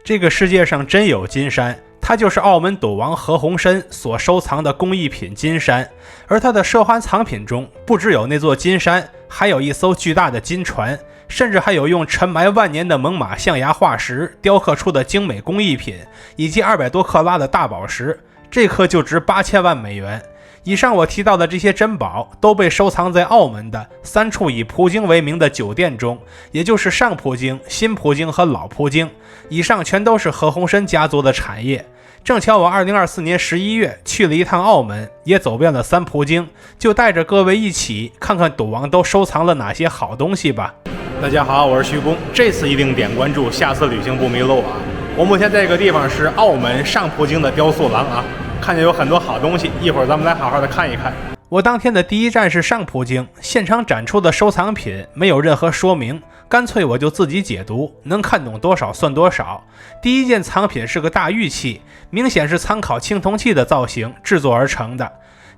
這個世界上真有金山，它就是澳門賭王何鴻燊所收藏的工艺品金山。而他的奢华藏品中不只有那座金山，還有一艘巨大的金船，甚至還有用沉埋万年的猛犸象牙化石雕刻出的精美工艺品，以及200多克拉的大宝石，这颗就值8000万美元。以上我提到的这些珍宝都被收藏在澳门的3處以葡京為名的酒店中，也就是上葡京、新葡京和老葡京。以上全都是何鸿燊家族的產業。正巧我2024年11月去了一趟澳門，也走遍了3葡京，就帶着各位一起看看賭王都收藏了哪些好東西吧。大家好，我是徐工，這次一定點關注，下次旅行不迷路啊。我目前在這個地方是澳門上葡京的雕塑廊啊，看見有很多好東西，一會兒咱們來好好的看一看。我當天的第一站是上葡京，現場展出的收藏品没有任何說明，乾脆我就自己解讀，能看懂多少算多少。第一件藏品是個大玉器，明顯是參考青銅器的造型制作而成的。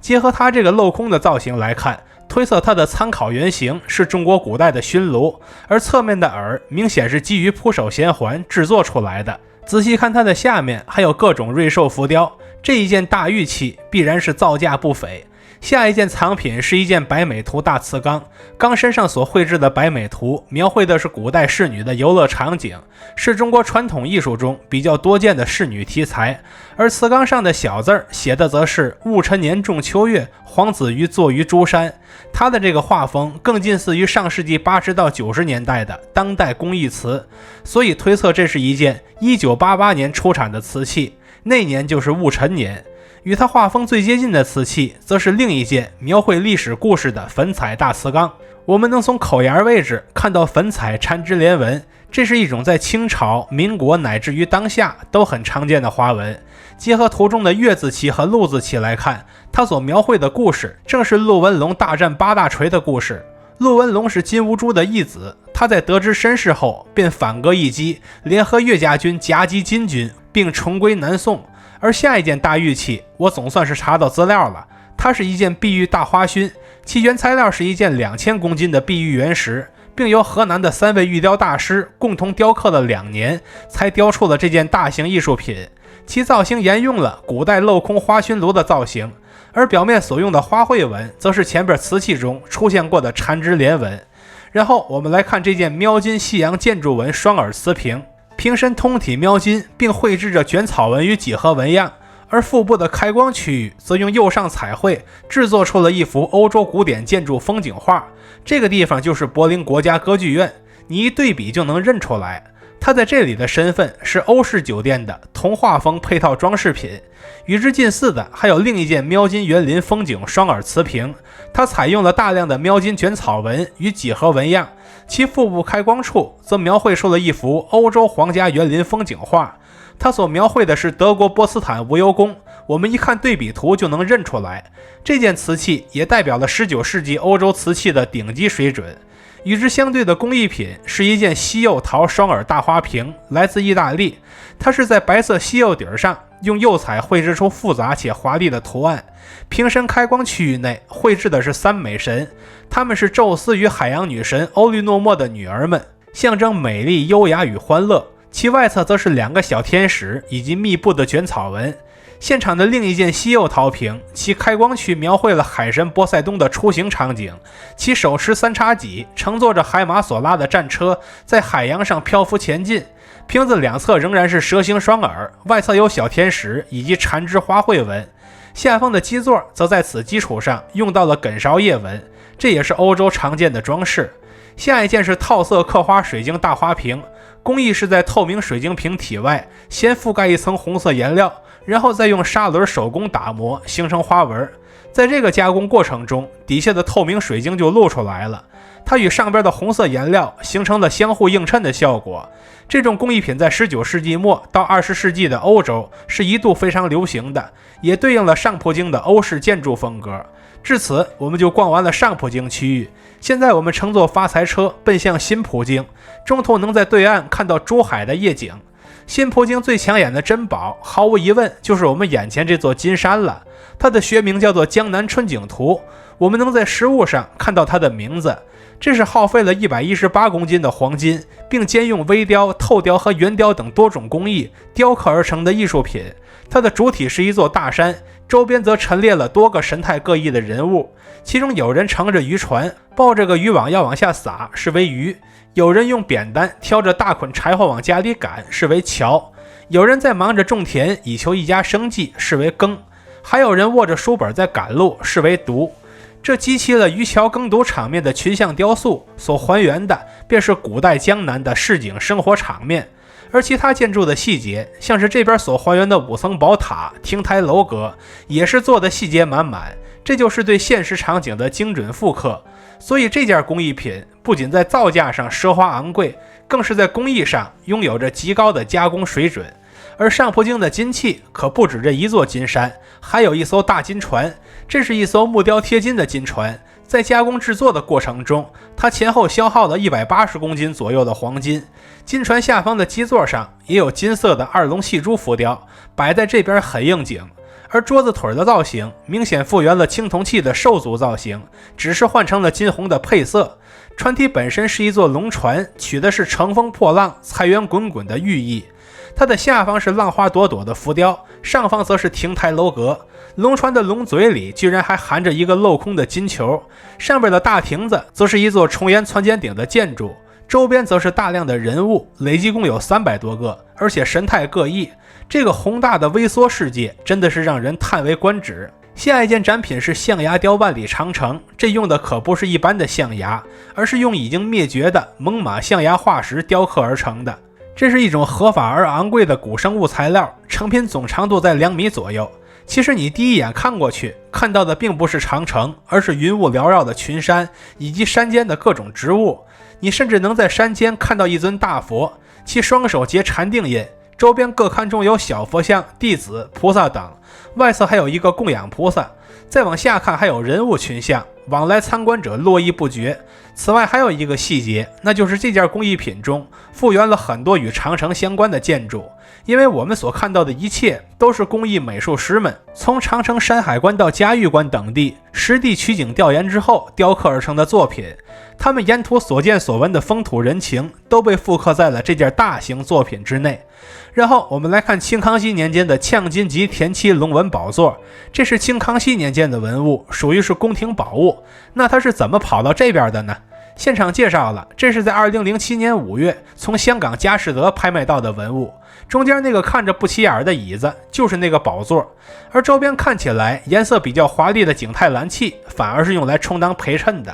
結合它這個鏤空的造型來看，推測它的參考原型是中國古代的熏爐，而側面的耳明顯是基於撲手弦環制作出來的。仔細看它的下面還有各種瑞獸浮雕，這一件大玉器必然是造價不菲。下一件藏品是一件白美圖大瓷缸，缸身上所繪制的白美圖描繪的是古代仕女的遊樂場景，是中國傳統藝術中比較多見的仕女題材。而瓷缸上的小字寫的則是戊辰年仲秋月，黃子瑜坐於珠山。它的這個畫風更近似於上世紀80到90年代的當代工藝瓷，所以推測這是一件1988年出產的瓷器，那年就是戊辰年。與它畫風最接近的瓷器則是另一件描繪歷史故事的粉彩大瓷缸。我們能從口沿位置看到粉彩纏枝連紋，這是一種在清朝、民國乃至於當下都很常見的花紋。結合圖中的月字旗和陸字旗來看，它所描繪的故事正是陸文龍大戰八大錘的故事。陸文龍是金兀術的義子，他在得知身世後便反戈一擊，聯合岳家軍夾擊金軍，並重歸南宋。而下一件大玉器我總算是查到資料了，它是一件碧玉大花熏，其原材料是一件2000公斤的碧玉原石，並由河南的3位玉雕大師共同雕刻了2年，才雕出了這件大型藝術品。其造型沿用了古代鏤空花熏爐的造型，而表面所用的花卉紋則是前邊瓷器中出現過的缠枝連紋。然後我們來看這件描金西洋建築紋雙耳瓷瓶，瓶身通體描金，並繪制着卷草紋與幾何紋樣，而腹部的開光區域則用釉上彩繪制作出了一幅歐洲古典建築風景畫。這個地方就是柏林國家歌劇院，你一對比就能認出來。它在這裡的身份是歐式酒店的童話風配套裝飾品。與之近似的還有另一件描金園林風景雙耳瓷瓶，它採用了大量的描金卷草紋與幾何紋樣，其腹部開光處則描繪出了一幅歐洲皇家園林風景畫。它所描繪的是德國波茨坦無憂宮，我們一看對比圖就能認出來。這件瓷器也代表了19世紀歐洲瓷器的頂級水準。與之相對的工藝品是一件西柚陶雙耳大花瓶，來自意大利。它是在白色西柚底上用釉彩繪制出複雜且華麗的圖案。瓶身開光區域內繪制的是3美神，他們是宙斯與海洋女神歐律諾墨的女兒們，象徵美麗、優雅與歡樂。其外側則是2個小天使以及密布的卷草紋。現場的另一件西柚陶瓶，其開光區描繪了海神波塞冬的出行場景，其手持3叉戟，乘坐着海馬所拉的戰車，在海洋上漂浮前進。瓶子兩側仍然是蛇形雙耳，外側有小天使以及纏枝花卉紋。下方的基座則在此基礎上用到了梗勺葉紋，這也是歐洲常見的裝飾。下一件是套色刻花水晶大花瓶，工藝是在透明水晶瓶體外先覆蓋一層紅色顏料，然後再用砂輪手工打磨形成花紋。在這個加工過程中，底下的透明水晶就露出來了，它與上邊的紅色顏料形成了相互映襯的效果。這種工藝品在19世紀末到20世紀的歐洲是一度非常流行的，也對應了上葡京的歐式建築風格。至此我們就逛完了上葡京區域，現在我們乘坐發財車奔向新葡京，中途能在對岸看到珠海的夜景。新葡京最搶眼的珍寶毫無疑問就是我們眼前這座金山了，它的學名叫做江南春景圖。我們能在實物上看到它的名字。這是耗費了118公斤的黄金，並兼用微雕、透雕和圓雕等多种工藝雕刻而成的藝術品。它的主體是一座大山，周邊則陳列了多個神態各異的人物，其中有人乘着漁船，抱着個漁網要往下撒，是為漁；有人用扁擔挑着大捆柴火往家裡趕，是為樵；有人在忙着種田以求一家生計，是為耕；還有人握着書本在趕路，是為讀。這集齊了漁樵耕讀場面的群像雕塑，所還原的便是古代江南的市井生活场面。而其他建築的細節，像是這邊所還原的5層寶塔、亭台樓閣，也是做的細節滿滿，這就是對現實場景的精準複刻。所以這件工藝品不僅在造價上奢華昂貴，更是在工藝上擁有着極高的加工水準。而上葡京的金器可不止這一座金山，還有一艘大金船，這是一艘木雕貼金的金船。在加工制作的過程中，它前後消耗了180公斤左右的黄金。金船下方的基座上也有金色的2龙戏珠浮雕，擺在這邊很應景。而桌子腿的造型明顯復原了青銅器的獸足造型，只是換成了金紅的配色。船體本身是一座龍船，取的是乘風破浪、財源滾滾的寓意。它的下方是浪花朵朵的浮雕，上方則是亭台樓閣。龍船的龙嘴裡居然還含着一個鏤空的金球，上邊的大亭子則是一座重檐攒尖頂的建築，周邊則是大量的人物，累計共有300多個，而且神態各異。這個宏大的微縮世界真的是讓人嘆為觀止。下一件展品是象牙雕萬里長城，這用的可不是一般的象牙，而是用已經滅絕的猛獁象牙化石雕刻而成的。這是一種合法而昂貴的古生物材料，成品總長度在2米左右。其實你第一眼看過去，看到的並不是長城，而是雲霧繚繞的群山以及山間的各種植物。你甚至能在山間看到一尊大佛，其双手結禪定印，周邊各龕中有小佛像、弟子、菩薩等，外侧還有一個供養菩薩。再往下看還有人物群像，往來參觀者络绎不絕。此外還有一個細節，那就是這件工藝品中復原了很多與長城相關的建築。因為我們所看到的一切都是工艺美術師們從長城山海關到嘉峪關等地實地取景調研之後雕刻而成的作品，他們沿途所見所聞的風土人情都被複刻在了這件大型作品之內。然後我們來看清康熙年间的炝金级田漆龍纹寶座，这是清康熙年间的文物，屬於是宮廷寶物。那它是怎麼跑到這邊的呢？現場介紹了，這是在2007年5月從香港佳士得拍賣到的文物。中間那個看着不起眼的椅子就是那個寶座，而周邊看起來顏色比較華麗的景泰藍器反而是用來充當陪襯的。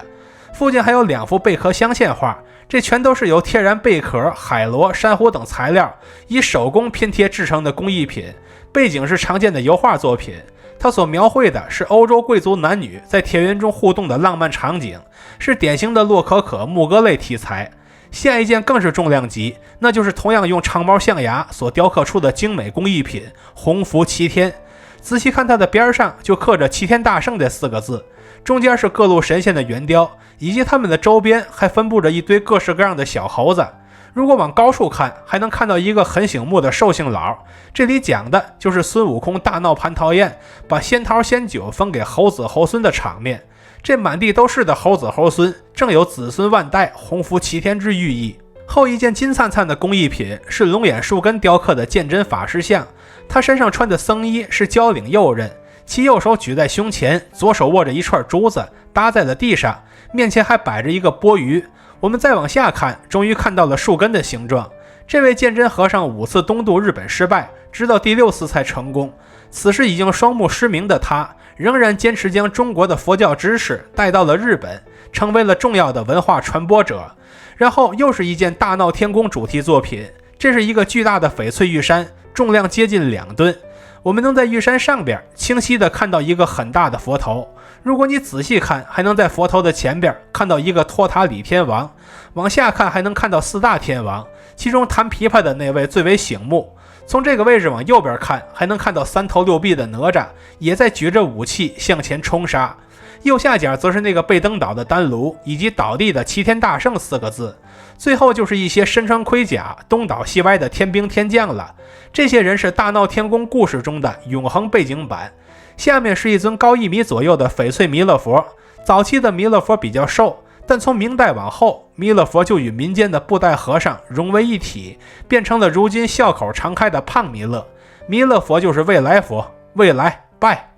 附近還有2幅貝殼鑲嵌畫，這全都是由天然貝殼、海螺、珊瑚等材料以手工拼貼制成的工藝品，背景是常見的油畫作品。它所描繪的是歐洲貴族男女在田園中互動的浪漫場景，是典型的洛可可牧歌類題材。下一件更是重量級，那就是同樣用長毛象牙所雕刻出的精美工藝品弘福齐天。仔細看它的邊上就刻着齊天大聖這4個字，中間是各路神仙的圓雕，以及他們的周邊還分布着一堆各式各樣的小猴子。如果往高處看，還能看到一個很醒目的壽星佬，這裡講的就是孫悟空大鬧蟠桃園，把仙桃仙酒分給猴子猴孫的場面。這滿地都是的猴子猴孫，正有子孫萬代、弘福齊天之寓意。後一件金燦燦的工藝品是龍眼樹根雕刻的鉴真法師像，他身上穿的僧衣是交領右衽，其右手舉在胸前，左手握着一串珠子搭在了地上，面前還擺着一個钵盂。我們再往下看，終於看到了樹根的形狀。這位鉴真和尚5次東渡日本失敗，直到第6次才成功。此時已經双目失明的他，仍然堅持將中國的佛教知識帶到了日本，成為了重要的文化傳播者。然後又是一件大鬧天宮主題作品，這是一個巨大的翡翠玉山，重量接近2噸。我們能在玉山上邊清晰地看到一個很大的佛頭，如果你仔細看，還能在佛頭的前邊看到一個托塔李天王，往下看還能看到4大天王，其中彈琵琶的那位最為醒目。從這個位置往右邊看，還能看到3頭6臂的哪吒也在舉着武器向前衝殺。右下角則是那個被登倒的丹爐，以及倒地的齊天大聖4個字。最後就是一些身穿盔甲、東倒西歪的天兵天將了。這些人是大鬧天宮故事中的永恆背景板。下面是一尊高1米左右的翡翠彌勒佛，早期的彌勒佛比較瘦，但從明代往後，彌勒佛就與民間的布袋和尚融為一體，变成了如今笑口常開的胖彌勒。彌勒佛就是未來佛，未來拜。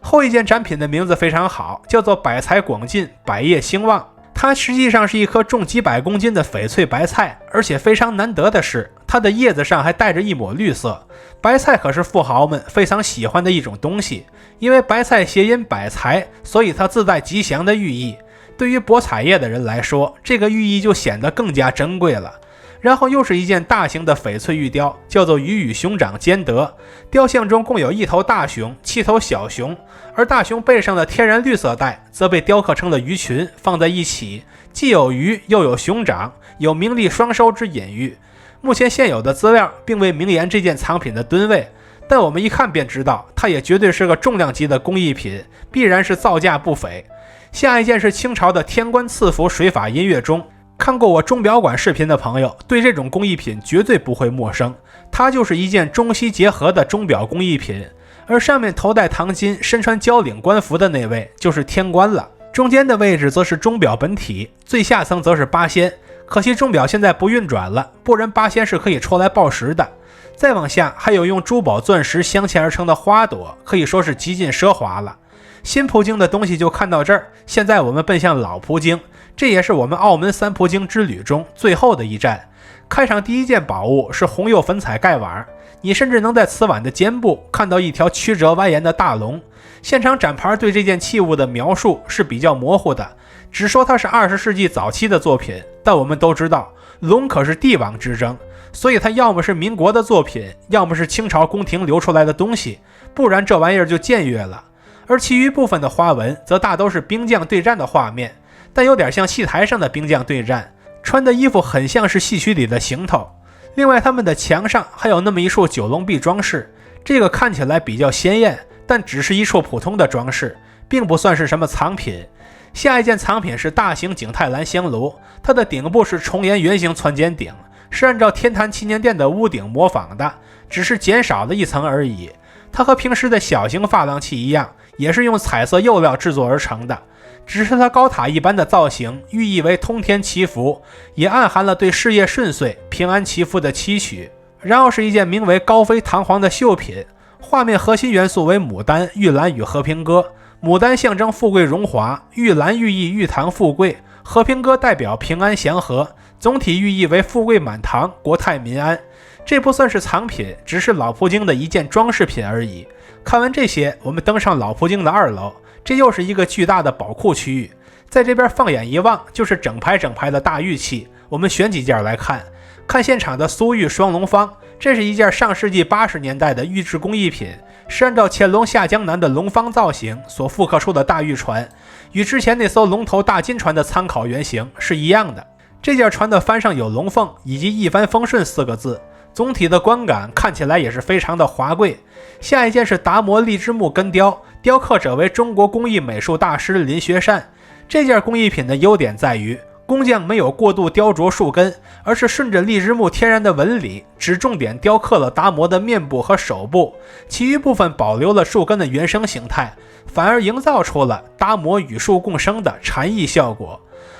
後一件展品的名字非常好，叫做百財廣進，百業興旺。它實際上是一顆重幾百公斤的翡翠白菜，而且非常難得的是，它的葉子上還帶着一抹綠色。白菜可是富豪們非常喜歡的一種東西，因為白菜諧音百財，所以它自帶吉祥的寓意。對於博彩業的人來說，這個寓意就顯得更加珍貴了。然後又是一件大型的翡翠玉雕，叫做鱼與熊掌兼得。雕像中共有一頭大熊，7头小熊，而大熊背上的天然綠色带則被雕刻成了魚群，放在一起，既有魚又有熊掌，有名利雙收之隱喻。目前现有的資料並未明言這件藏品的噸位，但我們一看便知道，它也絕對是個重量級的工藝品，必然是造價不菲。下一件是清朝的天官賜福水法音樂鐘。看過我鐘錶館視頻的朋友，對這種工藝品絕對不會陌生。它就是一件中西結合的鐘錶工藝品，而上面頭戴唐巾、身穿交領官服的那位就是天官了。中間的位置則是鐘錶本體，最下層則是八仙。可惜鐘錶現在不運轉了，不然八仙是可以出來報時的。再往下還有用珠寶鑽石镶嵌而成的花朵，可以说是极盡奢華了。新葡京的東西就看到這兒，現在我們奔向老葡京，這也是我們澳門三葡京之旅中最後的一站。開場第一件寶物是紅釉粉彩蓋碗，你甚至能在瓷碗的肩部看到一條曲折蜿蜒的大龍。現場展牌對這件器物的描述是比較模糊的，只說它是20世紀早期的作品，但我們都知道龍可是帝王之爭，所以它要麼是民國的作品，要麼是清朝宮廷流出來的東西，不然這玩意兒就僭越了。而其餘部分的花紋則大都是兵將對戰的畫面，但有點像戲台上的兵將對戰，穿的衣服很像是戏曲裡的行头。另外他們的牆上還有那麼一處九龍壁裝飾，這個看起來比較鮮豔，但只是一處普通的裝飾，並不算是什麼藏品。下一件藏品是大型景泰藍香爐，它的頂部是重檐圓形湍尖頂，是按照天坛祈年殿的屋頂模仿的，只是減少了一層而已。它和平時的小型珐琅器一樣，也是用彩色釉料制作而成的，只是它高塔一般的造型，寓意為通天祈福，也暗含了對事業順遂、平安祈福的期許。然後是一件名為高飛堂皇的繡品，畫面核心元素為牡丹、玉蘭與和平鴿。牡丹象徵富貴榮華，玉蘭寓意玉堂富貴，和平鴿代表平安祥和，總體寓意為富貴滿堂、國泰民安。這不算是藏品，只是老葡京的一件裝飾品而已。看完這些，我們登上老葡京的2樓，這又是一個巨大的寶庫區域。在這邊放眼一望，就是整排的大玉器。我們選幾件來看。看現場的蘇玉雙龍方，這是一件上世紀80年代的玉制工藝品，是按照乾隆下江南的龍方造型所復刻出的大玉船，與之前那艘龍頭大金船的參考原型是一樣的。這件船的帆上有龍鳳以及一帆風順4個字，總體的觀感看起來也是非常的華貴。下一件是達摩荔枝木根雕，雕刻者為中國工藝美術大師林學善。這件工藝品的優點在於，工匠沒有過度雕琢樹根，而是順着荔枝木天然的紋理，只重點雕刻了達摩的面部和手部，其余部分保留了樹根的原生形態，反而營造出了達摩與樹共生的禪意效果。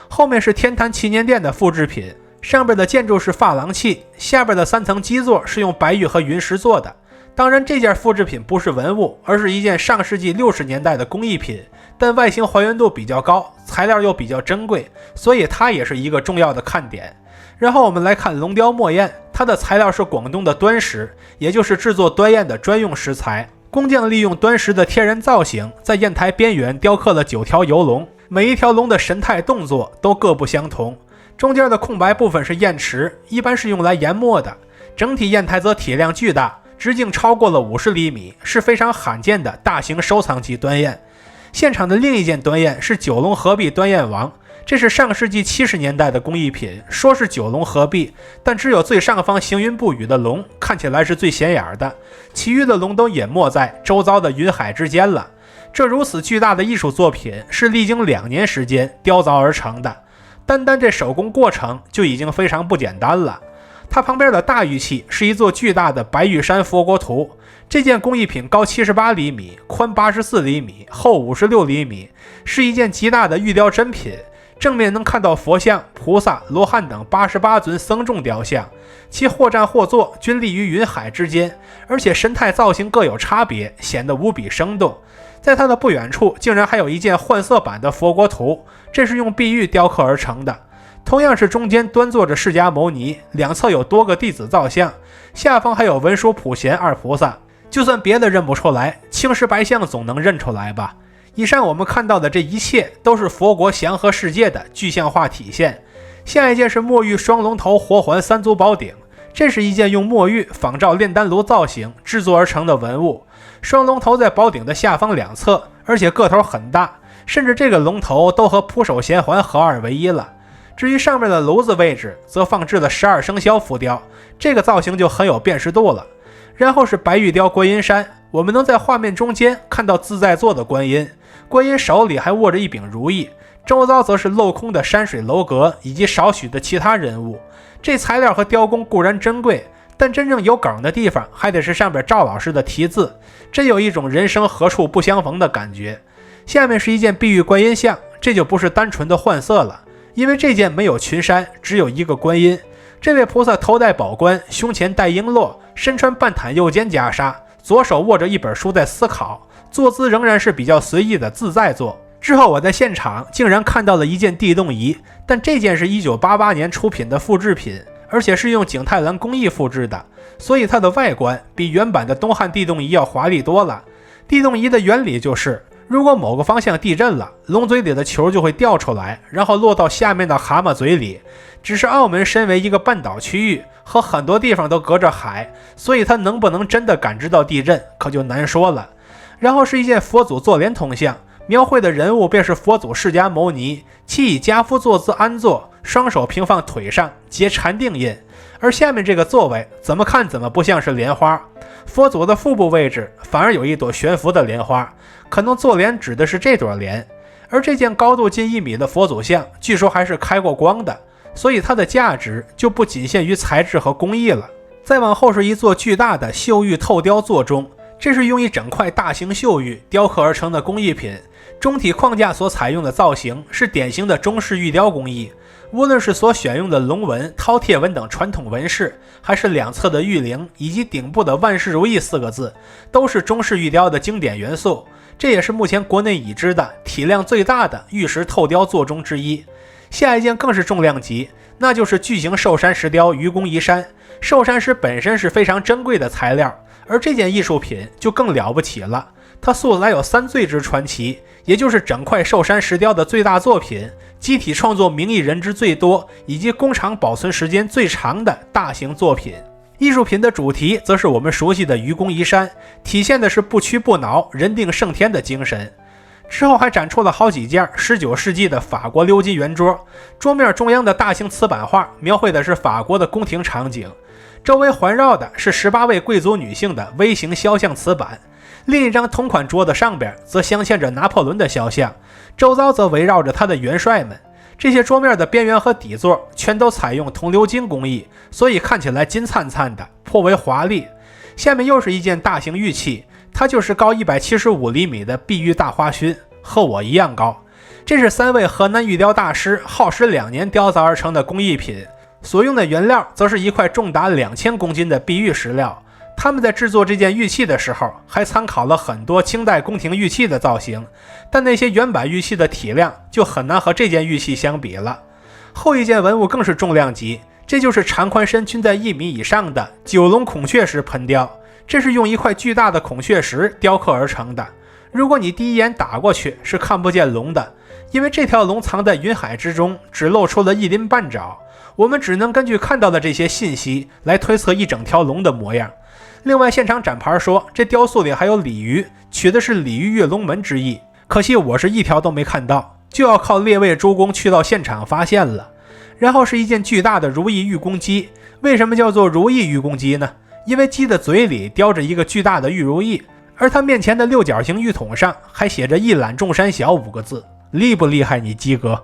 後面是天坛祈年殿的複製品，上邊的建築是珐琅器，下邊的3層基座是用白玉和雲石做的。當然這件複製品不是文物，而是一件上世紀60年代的工藝品，但外形還原度比较高，材料又比較珍貴，所以它也是一個重要的看點。然后我们来看龍雕墨硯，它的材料是廣東的端石，也就是制作端硯的專用石材。工匠利用端石的天然造型，在硯台邊緣雕刻了9條游龍，每一條龍的神態動作都各不相同。中間的空白部分是硯池，一般是用來研墨的。整體硯台則體量巨大，直徑超過了50厘米，是非常罕見的大型收藏級端硯。現場的另一件端硯是九龍合璧端硯王，這是上世紀70年代的工藝品，說是九龍合璧，但只有最上方行雲布雨的龍看起來是最顯眼的，其餘的龍都隱沒在周遭的雲海之間了。這如此巨大的藝術作品是歷經2年時間雕鑿而成的，單單這手工過程就已經非常不簡單了。它旁邊的大玉器是一座巨大的白玉山佛國圖，這件工藝品高78厘米，寬84厘米，厚56厘米，是一件極大的玉雕珍品。正面能看到佛像、菩薩、羅漢等88尊僧众雕像，其或站或坐，均立於雲海之間，而且神態造型各有差別，顯得無比生動。在它的不遠處，竟然還有一件換色版的佛國圖，這是用碧玉雕刻而成的。同樣是中間端坐着釋迦牟尼，兩側有多個弟子造像，下方還有文殊普賢二菩薩。就算別的認不出來，青石白象總能認出來吧。以上我們看到的這一切都是佛國祥和世界的具象化體現。下一件是墨玉雙龍頭活环三足宝鼎，這是一件用墨玉仿照炼丹爐造型制作而成的文物。雙龙头在宝鼎的下方两側，而且個頭很大，甚至這個龍頭都和普手賢環合二為一了。至於上面的爐子位置，則放置了12生肖浮雕，這個造型就很有辨識度了。然後是白玉雕觀音山，我們能在畫面中間看到自在坐的觀音，觀音手裡還握着一柄如意，周遭則是镂空的山水楼閣以及少許的其他人物。這材料和雕工固然珍貴，但真正有梗的地方還得是上邊趙老師的题字，真有一種人生何處不相逢的感覺。下面是一件碧玉觀音像，這就不是单純的換色了，因為這件没有群山，只有一個觀音。這位菩薩头戴寶冠，胸前戴瓔珞，身穿半袒右肩袈裟，左手握着一本書在思考，坐姿仍然是比較隨意的自在坐。之後我在現場竟然看到了一件地动儀，但這件是1988年出品的複製品，而且是用景泰藍工藝複製的，所以它的外觀比原版的东漢地动儀要華麗多了。地動儀的原理就是，如果某個方向地震了，龍嘴裡的球就會掉出來，然後落到下面的蛤蟆嘴裡。只是澳門身為一個半島區域，和很多地方都隔着海，所以它能不能真的感知到地震，可就難說了。然後是一件佛祖坐蓮銅像，描繪的人物便是佛祖釋迦牟尼，其以跏趺坐姿安坐，雙手平放腿上，結禪定印。而下面這個座位怎麼看怎麼不像是蓮花，佛祖的腹部位置反而有一朵懸浮的蓮花，可能坐蓮指的是這朵蓮。而這件高度近1米的佛祖像，據說還是開過光的，所以它的價值就不僅限於材質和工藝了。再往後是一座巨大的繡玉透雕座鐘，這是用一整塊大型繡玉雕刻而成的工藝品，中體框架所採用的造型是典型的中式玉雕工藝，無論是所選用的龍紋、饕餮紋等傳統紋飾，還是兩側的玉鈴以及頂部的萬事如意4個字，都是中式玉雕的經典元素。這也是目前國內已知的體量最大的玉石透雕座鐘之一。下一件更是重量級，那就是巨型寿山石雕愚公移山。寿山石本身是非常珍貴的材料，而這件藝術品就更了不起了。它素來有3最之傳奇，也就是整塊壽山石雕的最大作品，集體創作名艺人之最多，以及工厂保存時間最長的大型作品。藝術品的主題則是我們熟悉的愚公移山，體現的是不屈不撓、人定勝天的精神。之後還展出了好幾件19世紀的法國鎏金圓桌，桌面中央的大型瓷板畫描繪的是法國的宮廷場景，周圍環繞的是18位貴族女性的微型肖像瓷板。另一張同款桌子上邊則鑲嵌着拿破崙的肖像，周遭則圍繞着他的元帥們。這些桌面的邊緣和底座全都採用銅鎏金工藝，所以看起來金燦燦的，頗為華麗。下面又是一件大型玉器，它就是高175厘米的碧玉大花薰，和我一樣高。這是3位河南玉雕大師耗時2年雕造而成的工藝品，所用的原料則是一塊重達2000公斤的碧玉石料。他們在制作這件玉器的時候，還參考了很多清代宮廷玉器的造型，但那些原版玉器的體量就很難和這件玉器相比了。後一件文物更是重量級，這就是长寬深均在1米以上的九龍孔雀石盆雕，這是用一塊巨大的孔雀石雕刻而成的。如果你第一眼打過去是看不見龍的，因為這條龍藏在雲海之中，只露出了1鱗半爪，我們只能根據看到的這些信息來推測一整条龍的模樣。另外現场展牌說這雕塑裡還有鯉魚，取的是鯉魚躍龍門之意，可惜我是一條都沒看到，就要靠列位诸公去到現場發现了。然後是一件巨大的如意玉公鸡，為什麼叫做如意玉公雞呢？因為雞的嘴裡叼着一個巨大的玉如意，而它面前的6角形玉筒上還寫着一覽眾山小5個字，厲不厲害你雞哥？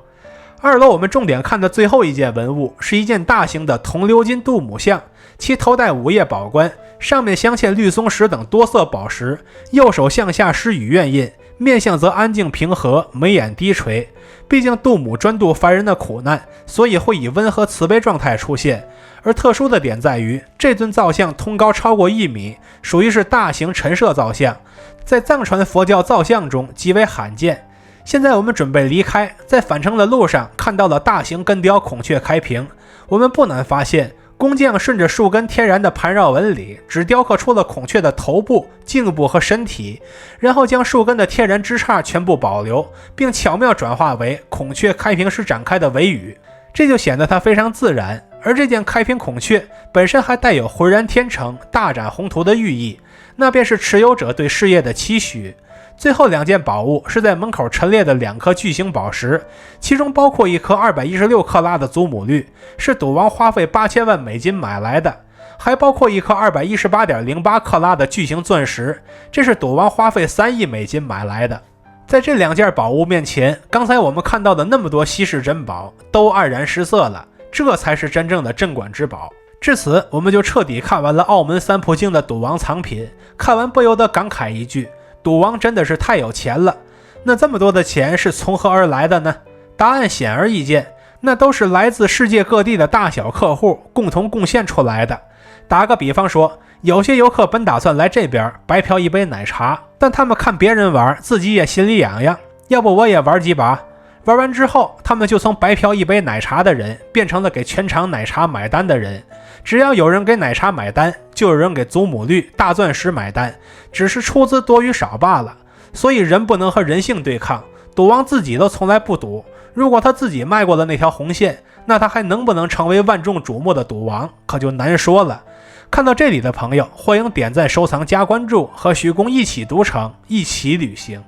2樓我們重點看的最後一件文物是一件大型的銅鎏金杜母像，其头戴5叶寶冠，上面鑲嵌绿松石等多色寶石，右手向下施与愿印，面相則安靜平和，眉眼低垂。畢竟杜母專度凡人的苦難，所以會以溫和慈悲狀態出現。而特殊的點在於，這尊造像通高超過1米，屬於是大型陳設造像，在藏傳佛教造像中極為罕見。現在我們準備離開，在返程的路上看到了大型根雕孔雀開屏，我們不難發現，工匠順着樹根天然的盤繞紋理，只雕刻出了孔雀的頭部、頸部和身體，然後將樹根的天然枝杈全部保留，並巧妙轉化為孔雀開屏時展開的尾羽，這就顯得它非常自然。而這件開屏孔雀本身還帶有渾然天成、大展宏圖的寓意，那便是持有者對事業的期許。最後2件寶物是在門口陳列的2顆巨型寶石，其中包括1顆216克拉的祖母綠，是賭王花費8000萬美金買來的，還包括1顆218.08克拉的巨型鑽石，這是賭王花費3億美金買來的。在這2件寶物面前，剛才我們看到的那麼多稀世珍寶都黯然失色了，這才是真正的镇館之寶。至此，我們就徹底看完了澳門三浦京的賭王藏品，看完不由得感慨一句，賭王真的是太有錢了。那這麼多的錢是從何而來的呢？答案顯而易見，那都是来自世界各地的大小客戶共同貢獻出来的。打個比方說，有些游客本打算来這邊白嫖一杯奶茶，但他們看別人玩，自己也心裡癢癢，要不我也玩幾把。玩完之後，他們就從白嫖一杯奶茶的人变成了給全場奶茶買單的人。只要有人給奶茶買單，就有人給祖母綠、大鑽石買單，只是出資多與少罷了。所以人不能和人性對抗，賭王自己都從來不賭，如果他自己邁過了那條紅線，那他還能不能成為萬眾矚目的賭王，可就難說了。看到這裡的朋友，歡迎點讚、收藏、加關注，和許公一起賭場，一起旅行。